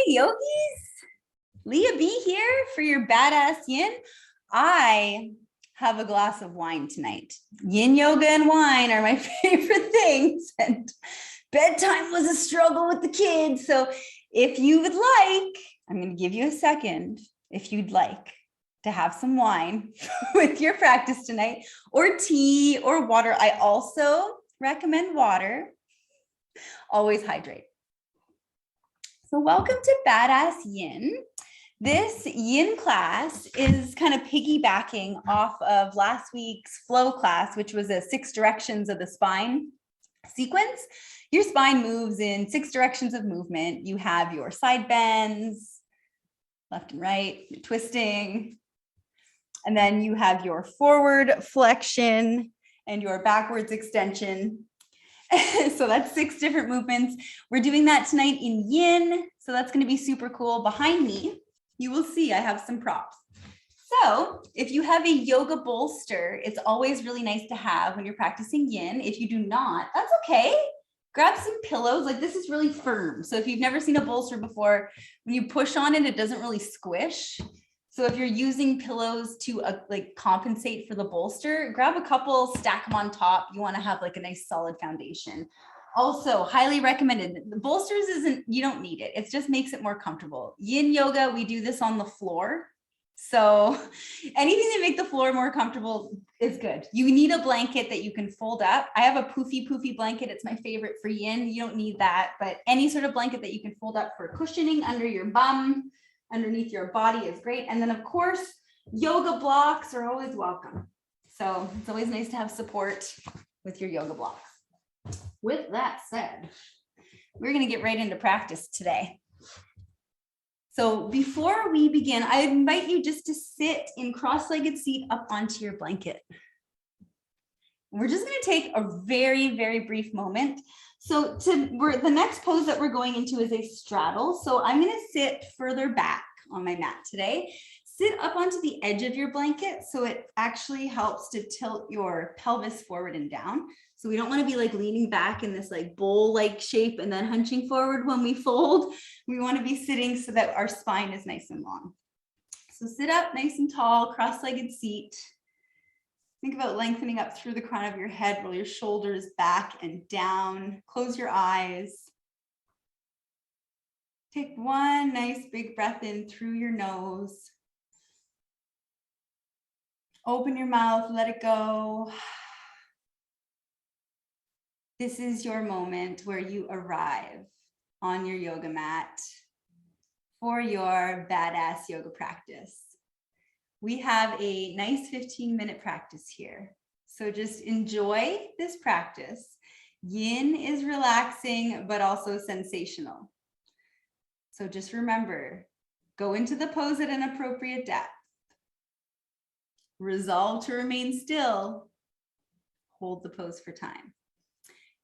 yogis, Leah B here for your badass yin. I have a glass of wine tonight. Yin yoga and wine are my favorite things, and bedtime was a struggle with the kids. So if you would like, I'm going to give you a second if you'd like to have some wine with your practice tonight, or tea or water. I also recommend water. Always hydrate. So welcome to Badass Yin. This yin class is kind of piggybacking off of last week's flow class, which was a 6 directions of the spine sequence. Your spine moves in 6 directions of movement. You have your side bends, left and right, twisting, and then you have your forward flexion and your backwards extension. So that's 6 different movements. We're doing that tonight in yin. So that's going to be super cool. Behind me, you will see I have some props. So if you have a yoga bolster, it's always really nice to have when you're practicing yin. If you do not, that's okay. Grab some pillows. Like, this is really firm. So if you've never seen a bolster before, when you push on it, it doesn't really squish. So if you're using pillows to like compensate for the bolster, grab a couple, stack them on top. You want to have like a nice solid foundation. Also, highly recommended. The bolsters you don't need it. It just makes it more comfortable. Yin yoga, we do this on the floor. So anything to make the floor more comfortable is good. You need a blanket that you can fold up. I have a poofy blanket. It's my favorite for yin. You don't need that, but any sort of blanket that you can fold up for cushioning under your bum, underneath your body is great. And then of course, yoga blocks are always welcome. So it's always nice to have support with your yoga blocks. With that said, we're going to get right into practice today. So before we begin, I invite you just to sit in cross-legged seat up onto your blanket. We're just going to take a very, very brief moment. So the next pose that we're going into is a straddle. So I'm going to sit further back on my mat today. Sit up onto the edge of your blanket so it actually helps to tilt your pelvis forward and down. So we don't want to be like leaning back in this like bowl-like shape and then hunching forward when we fold. We want to be sitting so that our spine is nice and long. So sit up nice and tall, cross-legged seat. Think about lengthening up through the crown of your head, roll your shoulders back and down. Close your eyes. Take one nice big breath in through your nose. Open your mouth, let it go. This is your moment where you arrive on your yoga mat for your badass yoga practice. We have a nice 15-minute practice here. So just enjoy this practice. Yin is relaxing, but also sensational. So just remember, go into the pose at an appropriate depth. Resolve to remain still. Hold the pose for time.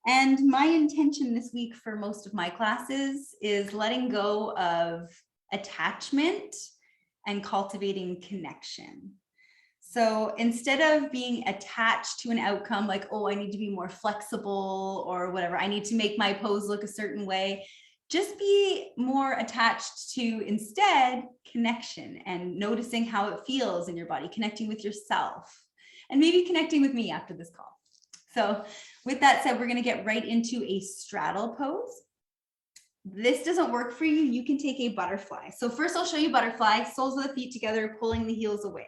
And my intention this week for most of my classes is letting go of attachment and cultivating connection. So instead of being attached to an outcome like, oh, I need to be more flexible or whatever, I need to make my pose look a certain way, just be more attached to instead connection and noticing how it feels in your body, connecting with yourself, and maybe connecting with me after this call. So with that said, we're going to get right into a straddle pose. This doesn't work for you, you can take a butterfly. So first I'll show you butterfly, soles of the feet together, pulling the heels away.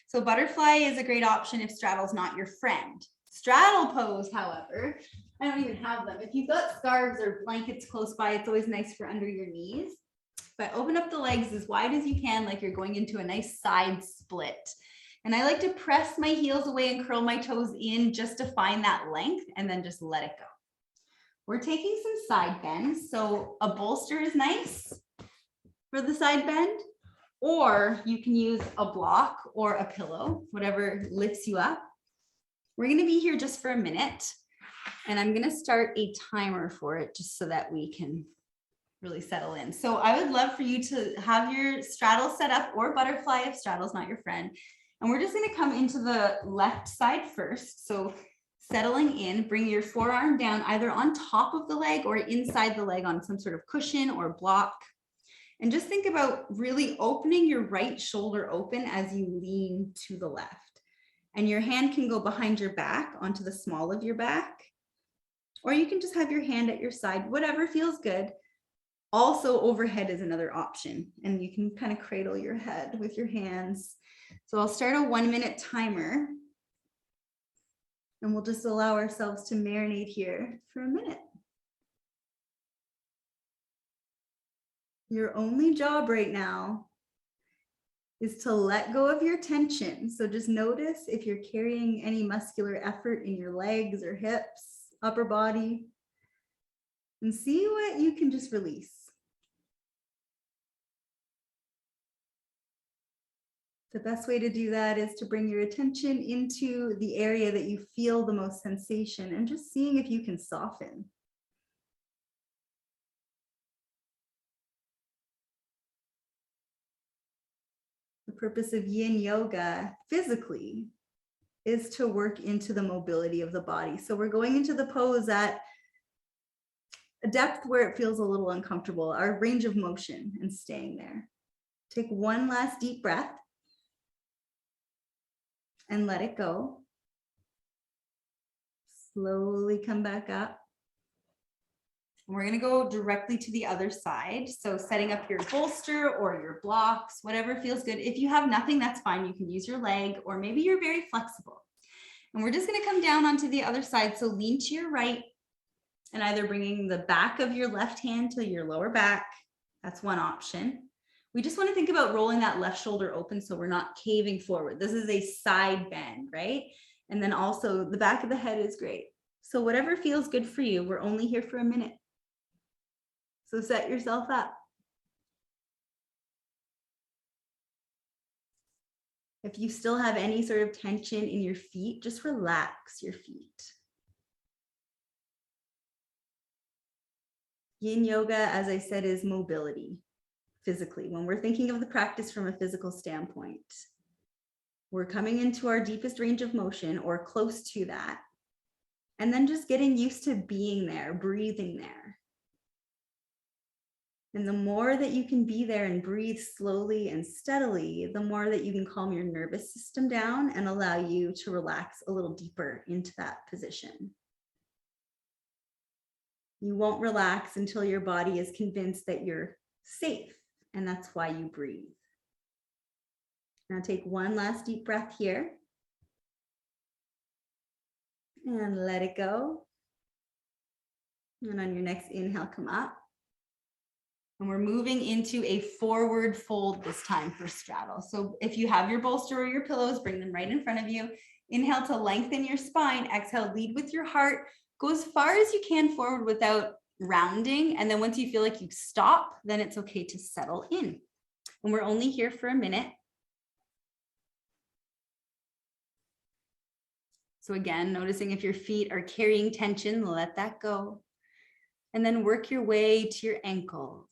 So butterfly is a great option if straddle's not your friend. Straddle pose, however, I don't even have them. If you've got scarves or blankets close by, it's always nice for under your knees. But open up the legs as wide as you can, like you're going into a nice side split. And I like to press my heels away and curl my toes in just to find that length and then just let it go. We're taking some side bends. So a bolster is nice for the side bend, or you can use a block or a pillow, whatever lifts you up. We're going to be here just for a minute, and I'm going to start a timer for it just so that we can really settle in. So I would love for you to have your straddle set up, or butterfly if straddle's not your friend. And we're just going to come into the left side first. So settling in, bring your forearm down either on top of the leg or inside the leg on some sort of cushion or block. And just think about really opening your right shoulder open as you lean to the left. And your hand can go behind your back onto the small of your back, or you can just have your hand at your side, whatever feels good. Also overhead is another option, and you can kind of cradle your head with your hands. So I'll start a 1 minute timer, and we'll just allow ourselves to marinate here for a minute. Your only job right now is to let go of your tension. So just notice if you're carrying any muscular effort in your legs or hips, upper body, and see what you can just release. The best way to do that is to bring your attention into the area that you feel the most sensation and just seeing if you can soften. The purpose of yin yoga physically is to work into the mobility of the body. So we're going into the pose at a depth where it feels a little uncomfortable, our range of motion, and staying there. Take one last deep breath and let it go. Slowly come back up. We're going to go directly to the other side. So setting up your bolster or your blocks, whatever feels good. If you have nothing, that's fine. You can use your leg, or maybe you're very flexible. And we're just going to come down onto the other side. So lean to your right and either bringing the back of your left hand to your lower back. That's one option. We just want to think about rolling that left shoulder open so we're not caving forward. This is a side bend, right? And then also the back of the head is great. So whatever feels good for you, we're only here for a minute. So set yourself up. If you still have any sort of tension in your feet, just relax your feet. Yin yoga, as I said, is mobility physically. When we're thinking of the practice from a physical standpoint, we're coming into our deepest range of motion or close to that. And then just getting used to being there, breathing there. And the more that you can be there and breathe slowly and steadily, the more that you can calm your nervous system down and allow you to relax a little deeper into that position. You won't relax until your body is convinced that you're safe, and that's why you breathe. Now take one last deep breath here and let it go. And on your next inhale, come up. And we're moving into a forward fold this time for straddle. So if you have your bolster or your pillows, bring them right in front of you. Inhale to lengthen your spine. Exhale, lead with your heart. Go as far as you can forward without rounding. And then once you feel like you stop, then it's okay to settle in. And we're only here for a minute. So again, noticing if your feet are carrying tension, let that go. And then work your way to your ankles,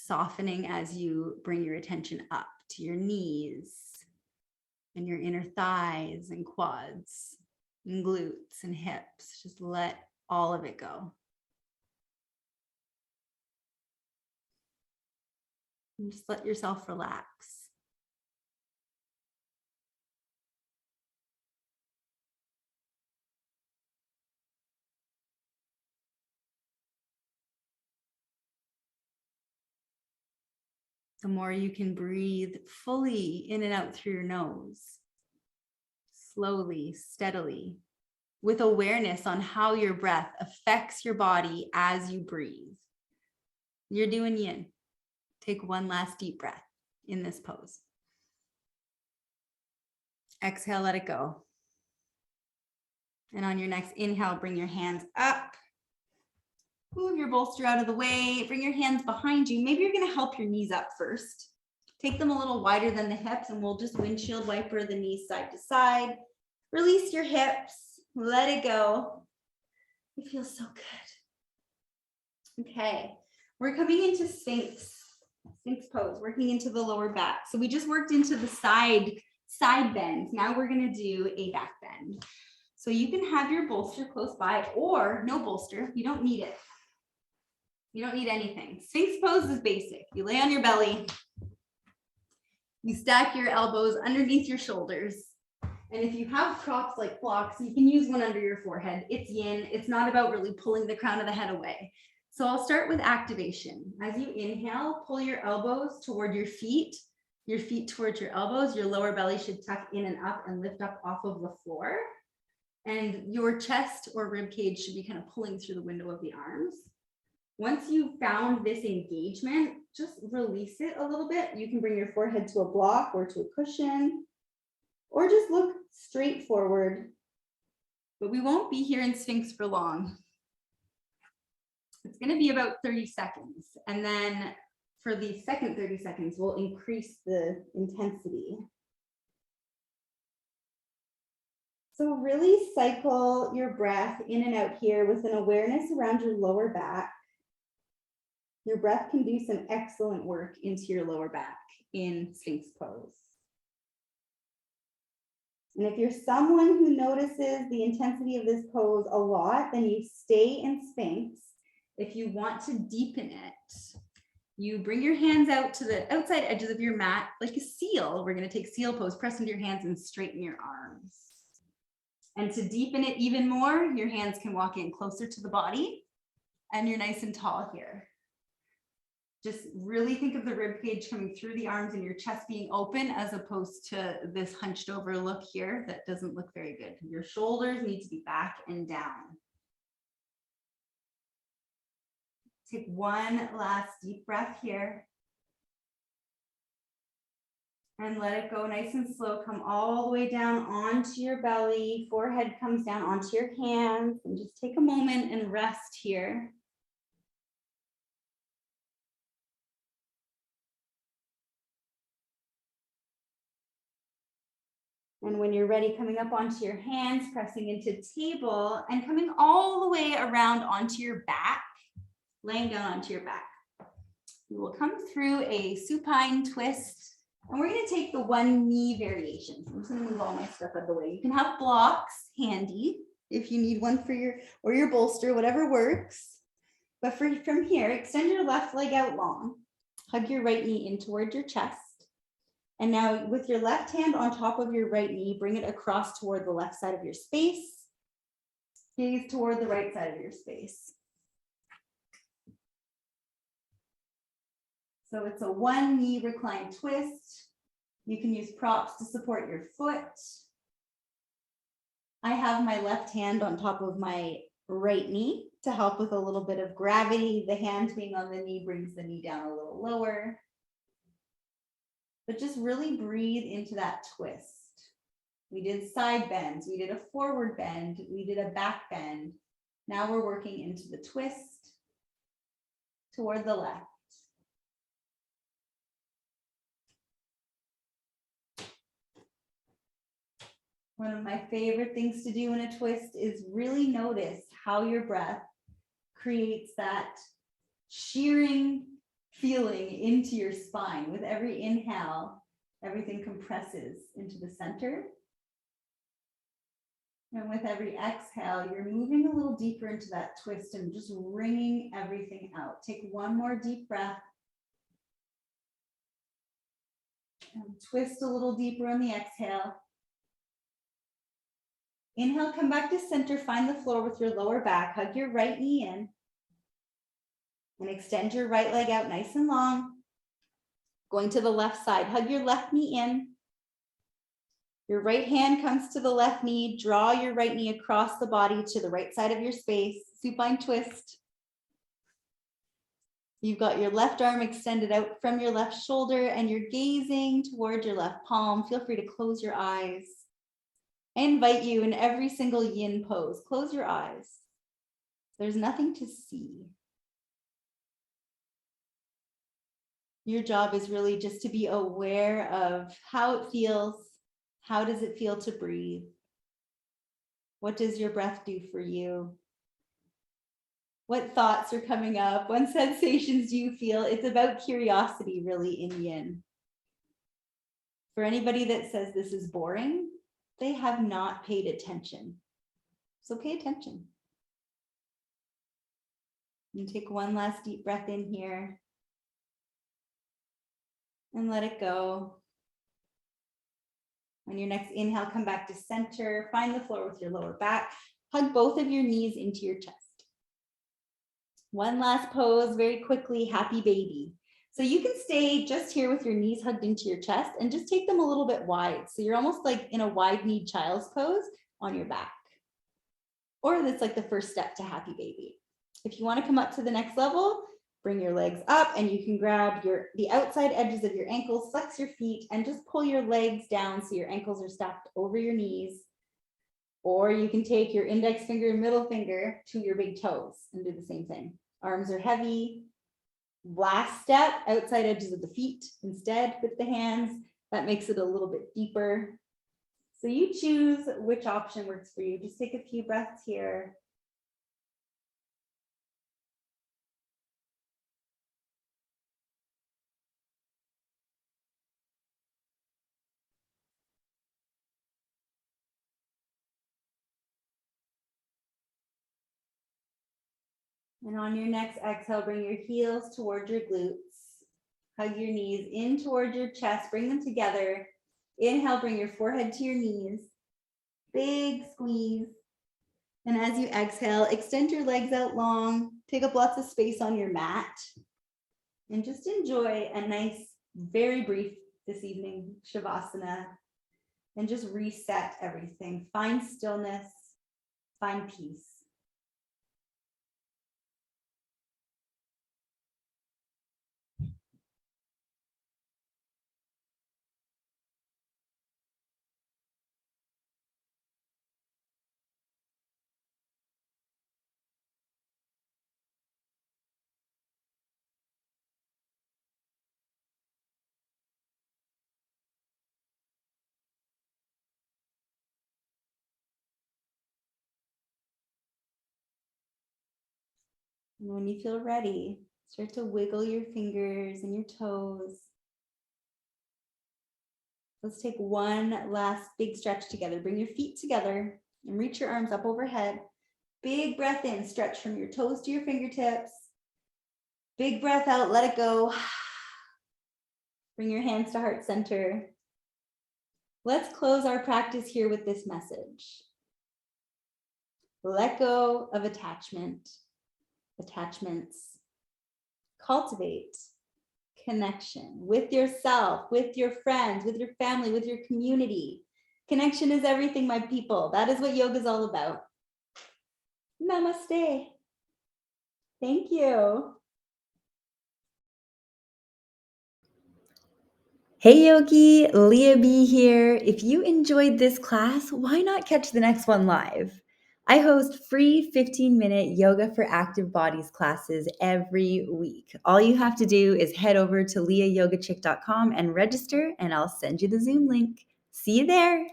softening as you bring your attention up to your knees and your inner thighs and quads and glutes and hips. Just let all of it go. And just let yourself relax. The more you can breathe fully in and out through your nose, slowly, steadily, with awareness on how your breath affects your body as you breathe. You're doing yin. Take one last deep breath in this pose. Exhale, let it go. And on your next inhale, bring your hands up. Move your bolster out of the way. Bring your hands behind you. Maybe you're going to help your knees up first. Take them a little wider than the hips, and we'll just windshield wiper the knees side to side. Release your hips. Let it go. It feels so good. Okay. We're coming into Sphinx pose, working into the lower back. So we just worked into the side bends. Now we're going to do a back bend. So you can have your bolster close by or no bolster. You don't need it. You don't need anything. Sphinx pose is basic. You lay on your belly. You stack your elbows underneath your shoulders. And if you have props like blocks, you can use one under your forehead. It's yin. It's not about really pulling the crown of the head away. So I'll start with activation. As you inhale, pull your elbows toward your feet towards your elbows. Your lower belly should tuck in and up and lift up off of the floor. And your chest or rib cage should be kind of pulling through the window of the arms. Once you've found this engagement, just release it a little bit. You can bring your forehead to a block or to a cushion, or just look straight forward. But we won't be here in Sphinx for long. It's going to be about 30 seconds. And then for the second 30 seconds, we'll increase the intensity. So really cycle your breath in and out here with an awareness around your lower back. Your breath can do some excellent work into your lower back in Sphinx pose. And if you're someone who notices the intensity of this pose a lot, then you stay in Sphinx. If you want to deepen it, you bring your hands out to the outside edges of your mat like a seal. We're going to take seal pose, press into your hands and straighten your arms. And to deepen it even more, your hands can walk in closer to the body and you're nice and tall here. Just really think of the rib cage coming through the arms and your chest being open as opposed to this hunched over look here that doesn't look very good. Your shoulders need to be back and down. Take one last deep breath here. And let it go nice and slow. Come all the way down onto your belly. Forehead comes down onto your hands. And just take a moment and rest here. And when you're ready, coming up onto your hands, pressing into table, and coming all the way around onto your back, laying down onto your back. We will come through a supine twist, and we're going to take the one knee variation. So I'm just going to move all my stuff out of the way. You can have blocks handy if you need one for your bolster, whatever works. But from here, extend your left leg out long, hug your right knee in toward your chest. And now with your left hand on top of your right knee, bring it across toward the left side of your space. Gaze toward the right side of your space. So it's a one knee recline twist. You can use props to support your foot. I have my left hand on top of my right knee to help with a little bit of gravity. The hand being on the knee brings the knee down a little lower. But just really breathe into that twist. We did side bends, we did a forward bend, we did a back bend. Now we're working into the twist toward the left. One of my favorite things to do in a twist is really notice how your breath creates that shearing feeling into your spine. With every inhale, everything compresses into the center. And with every exhale, you're moving a little deeper into that twist and just wringing everything out. Take one more deep breath. And twist a little deeper on the exhale. Inhale, come back to center, find the floor with your lower back, hug your right knee in. And extend your right leg out nice and long. Going to the left side, hug your left knee in. Your right hand comes to the left knee. Draw your right knee across the body to the right side of your space. Supine twist. You've got your left arm extended out from your left shoulder and you're gazing toward your left palm. Feel free to close your eyes. I invite you in every single yin pose, close your eyes. There's nothing to see. Your job is really just to be aware of how it feels. How does it feel to breathe? What does your breath do for you? What thoughts are coming up? What sensations do you feel? It's about curiosity, really, in yin. For anybody that says this is boring, they have not paid attention. So pay attention. And take one last deep breath in here. And let it go. On your next inhale, come back to center. Find the floor with your lower back. Hug both of your knees into your chest. One last pose, very quickly, happy baby. So you can stay just here with your knees hugged into your chest and just take them a little bit wide. So you're almost like in a wide-kneed child's pose on your back. Or that's like the first step to happy baby. If you want to come up to the next level, bring your legs up and you can grab the outside edges of your ankles, flex your feet, and just pull your legs down so your ankles are stacked over your knees. Or you can take your index finger and middle finger to your big toes and do the same thing. Arms are heavy. Last step, outside edges of the feet instead with the hands. That makes it a little bit deeper. So you choose which option works for you. Just take a few breaths here. And on your next exhale, bring your heels towards your glutes. Hug your knees in towards your chest. Bring them together. Inhale, bring your forehead to your knees. Big squeeze. And as you exhale, extend your legs out long. Take up lots of space on your mat. And just enjoy a nice, very brief this evening Shavasana. And just reset everything. Find stillness. Find peace. And when you feel ready, start to wiggle your fingers and your toes. Let's take one last big stretch together. Bring your feet together and reach your arms up overhead. Big breath in, stretch from your toes to your fingertips. Big breath out, let it go. Bring your hands to heart center. Let's close our practice here with this message. Let go of attachments. Cultivate connection with yourself, with your friends, with your family, with your community. Connection is everything, my people. That is what yoga is all about. Namaste. Thank you. Hey Yogi, Leah B here. If you enjoyed this class, why not catch the next one live? I host free 15-minute yoga for active bodies classes every week. All you have to do is head over to leahyogachick.com and register, and I'll send you the Zoom link. See you there.